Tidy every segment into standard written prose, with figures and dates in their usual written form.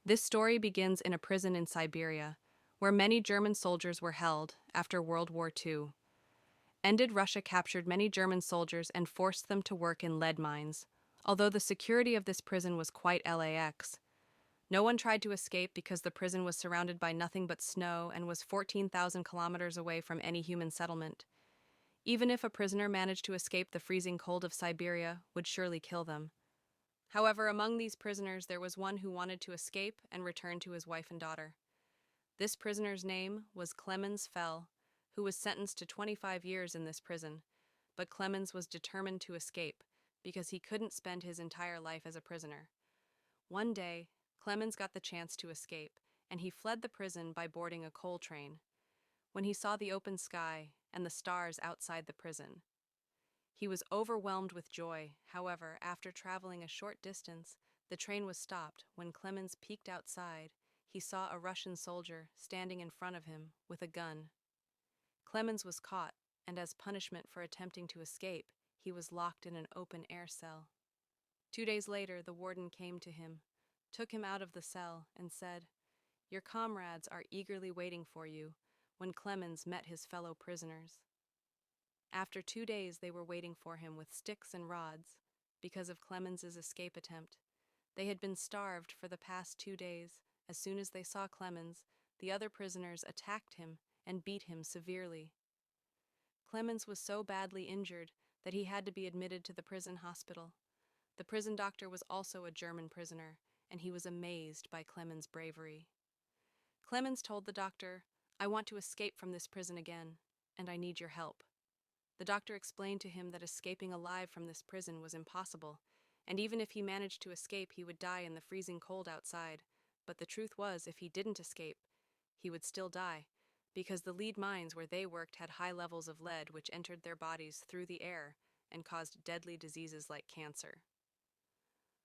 This story begins in a prison in Siberia, where many German soldiers were held after World War II. Ended Russia captured many German soldiers and forced them to work in lead mines, although the security of this prison was quite lax. No one tried to escape because the prison was surrounded by nothing but snow and was 14,000 kilometers away from any human settlement. Even if a prisoner managed to escape, the freezing cold of Siberia would surely kill them. However, among these prisoners there was one who wanted to escape and return to his wife and daughter. This prisoner's name was Clemens Fell, who was sentenced to 25 years in this prison, but Clemens was determined to escape because he couldn't spend his entire life as a prisoner. One day, Clemens got the chance to escape, and he fled the prison by boarding a coal train. When he saw the open sky and the stars outside the prison, he was overwhelmed with joy. However, after traveling a short distance, the train was stopped. When Clemens peeked outside, he saw a Russian soldier standing in front of him with a gun. Clemens was caught, and as punishment for attempting to escape, he was locked in an open-air cell. 2 days later, the warden came to him, took him out of the cell, and said, "Your comrades are eagerly waiting for you," when Clemens met his fellow prisoners. After 2 days, they were waiting for him with sticks and rods because of Clemens's escape attempt. They had been starved for the past 2 days. As soon as they saw Clemens, the other prisoners attacked him and beat him severely. Clemens was so badly injured that he had to be admitted to the prison hospital. The prison doctor was also a German prisoner, and he was amazed by Clemens' bravery. Clemens told the doctor, "I want to escape from this prison again, and I need your help." The doctor explained to him that escaping alive from this prison was impossible, and even if he managed to escape, he would die in the freezing cold outside. But the truth was, if he didn't escape, he would still die, because the lead mines where they worked had high levels of lead which entered their bodies through the air and caused deadly diseases like cancer.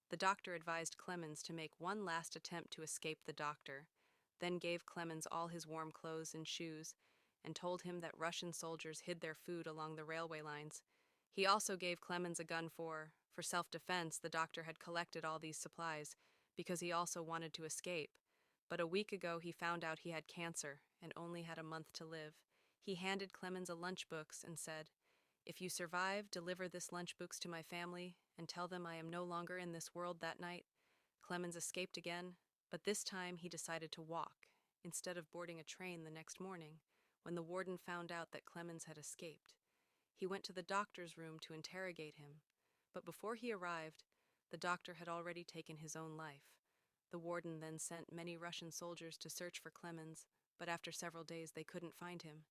The doctor advised Clemens to make one last attempt to escape the doctor, then gave Clemens all his warm clothes and shoes, and told him that Russian soldiers hid their food along the railway lines. He also gave Clemens a gun for self-defense. The doctor had collected all these supplies because he also wanted to escape. But a week ago he found out he had cancer and only had a month to live. He handed Clemens a lunchbox and said, "If you survive, deliver this lunchbox to my family and tell them I am no longer in this world." That night, Clemens escaped again, but this time he decided to walk instead of boarding a train the next morning. When the warden found out that Clemens had escaped, he went to the doctor's room to interrogate him. But before he arrived, the doctor had already taken his own life. The warden then sent many Russian soldiers to search for Clemens, but after several days they couldn't find him.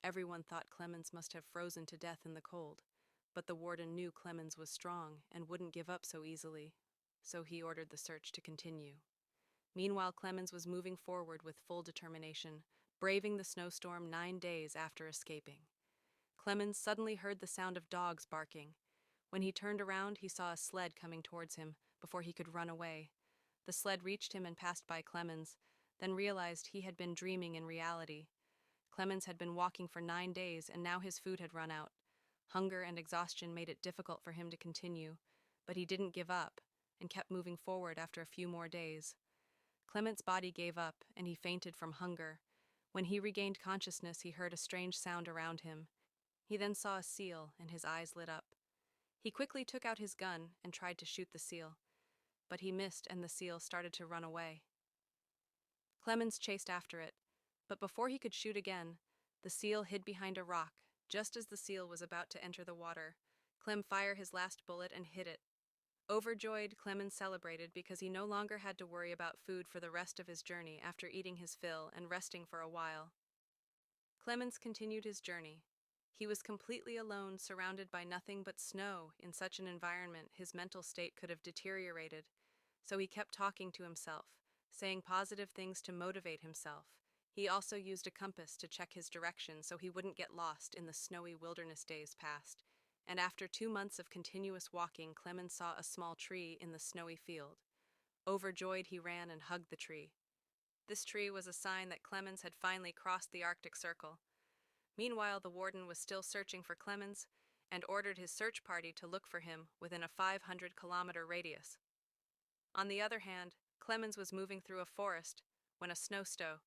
Everyone thought Clemens must have frozen to death in the cold, but the warden knew Clemens was strong and wouldn't give up so easily, so he ordered the search to continue. Meanwhile, Clemens was moving forward with full determination, braving the snowstorm 9 days after escaping. Clemens suddenly heard the sound of dogs barking. When he turned around, he saw a sled coming towards him before he could run away. The sled reached him and passed by Clemens, then realized he had been dreaming in reality. Clemens had been walking for 9 days, and now his food had run out. Hunger and exhaustion made it difficult for him to continue, but he didn't give up and kept moving forward. After a few more days, Clemens' body gave up, and he fainted from hunger. When he regained consciousness, he heard a strange sound around him. He then saw a seal, and his eyes lit up. He quickly took out his gun and tried to shoot the seal, but he missed and the seal started to run away. Clemens chased after it, but before he could shoot again, the seal hid behind a rock. Just as the seal was about to enter the water, Clem fired his last bullet and hit it. Overjoyed, Clemens celebrated because he no longer had to worry about food for the rest of his journey after eating his fill and resting for a while. Clemens continued his journey. He was completely alone, surrounded by nothing but snow. In such an environment, his mental state could have deteriorated, so he kept talking to himself, saying positive things to motivate himself. He also used a compass to check his direction so he wouldn't get lost in the snowy wilderness days past. And after 2 months of continuous walking, Clemens saw a small tree in the snowy field. Overjoyed, he ran and hugged the tree. This tree was a sign that Clemens had finally crossed the Arctic Circle. Meanwhile, the warden was still searching for Clemens and ordered his search party to look for him within a 500-kilometer radius. On the other hand, Clemens was moving through a forest when a snowstorm